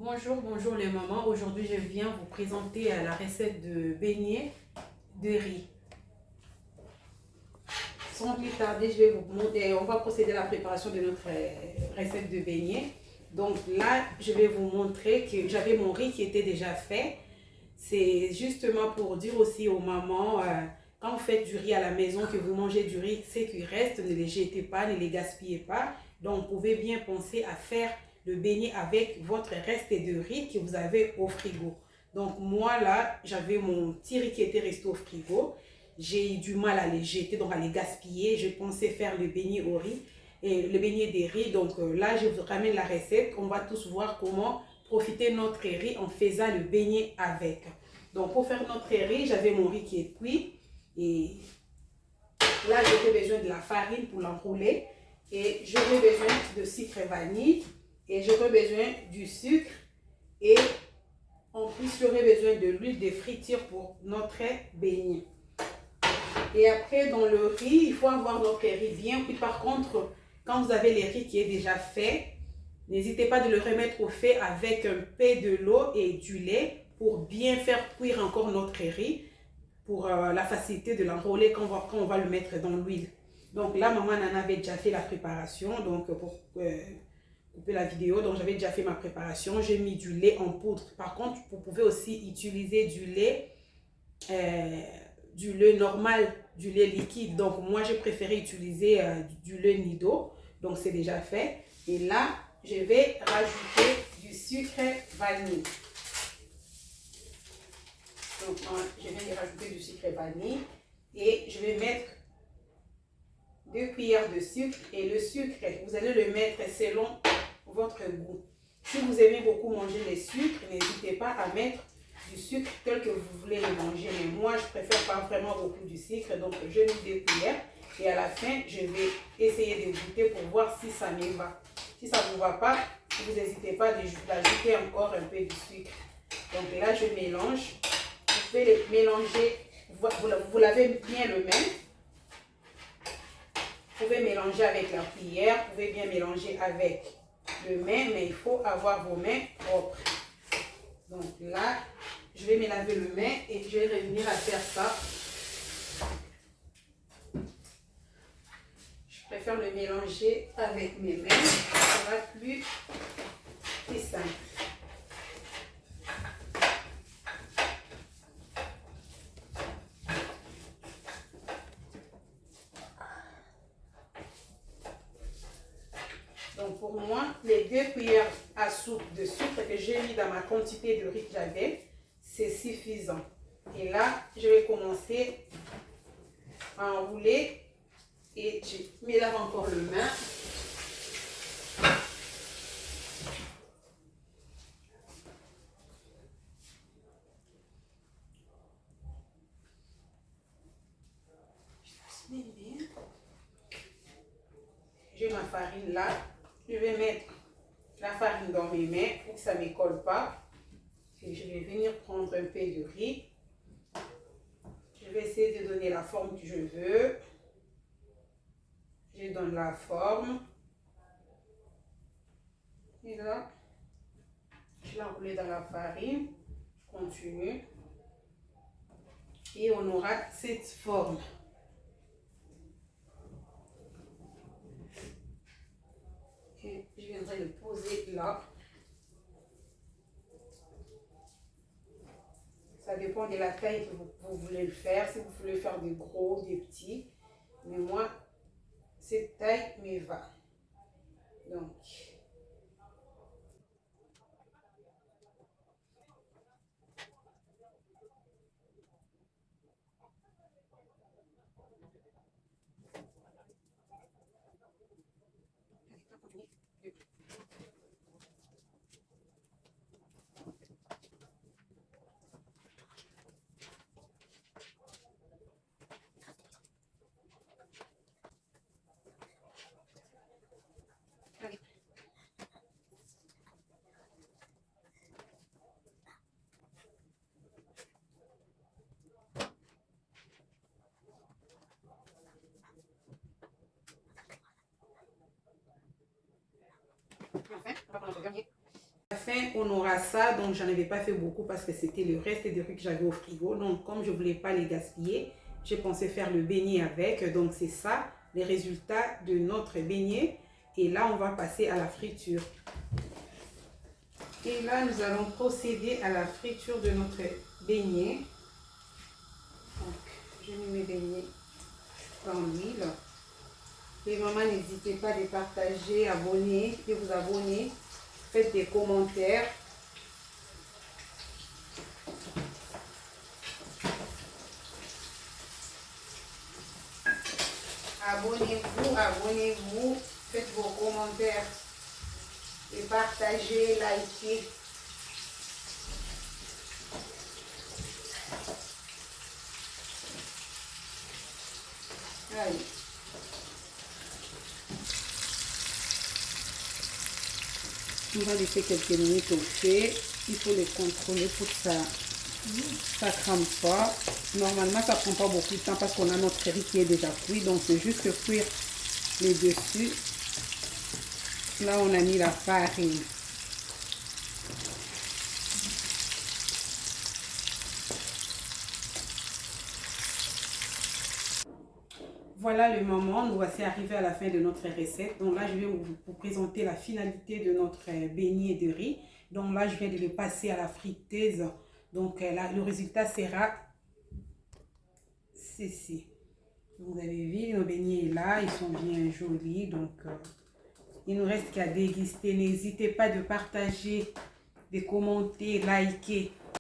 Bonjour les mamans. Aujourd'hui, je viens vous présenter la recette de beignets de riz. Sans plus tarder, je vais vous montrer, on va procéder à la préparation de notre recette de beignets. Donc là, je vais vous montrer que j'avais mon riz qui était déjà fait. C'est justement pour dire aussi aux mamans, quand vous faites du riz à la maison, que vous mangez du riz, c'est qu'il reste, ne les jetez pas, ne les gaspillez pas. Donc vous pouvez bien penser à faire le beignet avec votre reste de riz que vous avez au frigo. Donc moi là, j'avais mon petit riz qui était resté au frigo. J'ai eu du mal à les jeter, donc à les gaspiller. Je pensais faire le beignet au riz et le beignet des riz. Donc là, je vous ramène la recette. On va tous voir comment profiter de notre riz en faisant le beignet avec. Donc pour faire notre riz, j'avais mon riz qui est cuit. Et là, j'aurais besoin de la farine pour l'enrouler. Et j'aurais besoin de sucre vanille. Et j'aurais besoin du sucre. Et en plus, j'aurais besoin de l'huile de friture pour notre beignet. Et après, dans le riz, il faut avoir notre riz bien cuit. Par contre, quand vous avez le riz qui est déjà fait, n'hésitez pas de le remettre au fait avec un peu de l'eau et du lait pour bien faire cuire encore notre riz pour la facilité de l'enrouler quand on va le mettre dans l'huile. Donc là, maman en avait déjà fait la préparation. Donc pour couper la vidéo, donc j'avais déjà fait ma préparation. J'ai mis du lait en poudre. Par contre, vous pouvez aussi utiliser du lait normal, du lait liquide. Donc moi, j'ai préféré utiliser du lait Nido. Donc c'est déjà fait. Et là, je vais rajouter du sucre vanille. Donc je viens de rajouter du sucre vanille. Et je vais mettre 2 cuillères de sucre. Et le sucre, vous allez le mettre selon votre goût. Si vous aimez beaucoup manger les sucres, n'hésitez pas à mettre du sucre tel que vous voulez le manger. Mais moi, je préfère pas vraiment beaucoup du sucre. Donc, je mets 2 cuillères. Et à la fin, je vais essayer de goûter pour voir si ça me va. Si ça ne vous va pas, vous n'hésitez pas d'ajouter encore un peu de sucre. Donc là, je mélange. Vous pouvez les mélanger. Vous lavez bien le main. Vous pouvez mélanger avec la cuillère. Vous pouvez bien mélanger avec le main, mais il faut avoir vos mains propres. Donc là, je vais me laver le main et je vais revenir à faire ça. Je préfère le mélanger avec mes mains. Ça sera plus simple. Donc pour moi, les 2 cuillères à soupe de sucre que j'ai mis dans ma quantité de riz que j'avais, c'est suffisant. Et là, je vais commencer à enrouler et je me lave encore le main. J'ai ma farine là. Je vais mettre la farine dans mes mains pour que ça ne me colle pas. Et je vais venir prendre un peu de riz. Je vais essayer de donner la forme que je veux. Je donne la forme. Et là, je l'ai enroulé dans la farine. Je continue. Et on aura cette forme. Et je viendrai le poser là. Ça dépend de la taille que vous voulez le faire. Si vous voulez faire des gros, des petits. Mais moi, cette taille me va. Donc, enfin, on va prendre notre dernier. À la fin, on aura ça. Donc, j'en avais pas fait beaucoup parce que c'était le reste des riz que j'avais au frigo. Donc, comme je voulais pas les gaspiller, j'ai pensé faire le beignet avec. Donc, c'est ça, les résultats de notre beignet. Et là, on va passer à la friture. Et là, nous allons procéder à la friture de notre beignet. Donc, je mets mes beignets dans l'huile. Les mamans, n'hésitez pas à les partager, abonner, de vous abonner. Faites des commentaires. Abonnez-vous, abonnez-vous. Faites vos commentaires. Et partagez, likez. Allez. On va laisser quelques minutes au feu. Il faut les contrôler pour que ça ne crame pas. Normalement, ça ne prend pas beaucoup de temps parce qu'on a notre riz qui est déjà cuit. Donc, c'est juste cuire les dessus. Là, on a mis la farine. Voilà le moment, nous voici arrivés à la fin de notre recette. Donc là, je vais vous présenter la finalité de notre beignet de riz. Donc là, je viens de le passer à la friteuse. Donc là, le résultat sera ceci. Vous avez vu, nos beignets là, ils sont bien jolis. Donc, il ne nous reste qu'à déguster. N'hésitez pas de partager, de commenter, liker.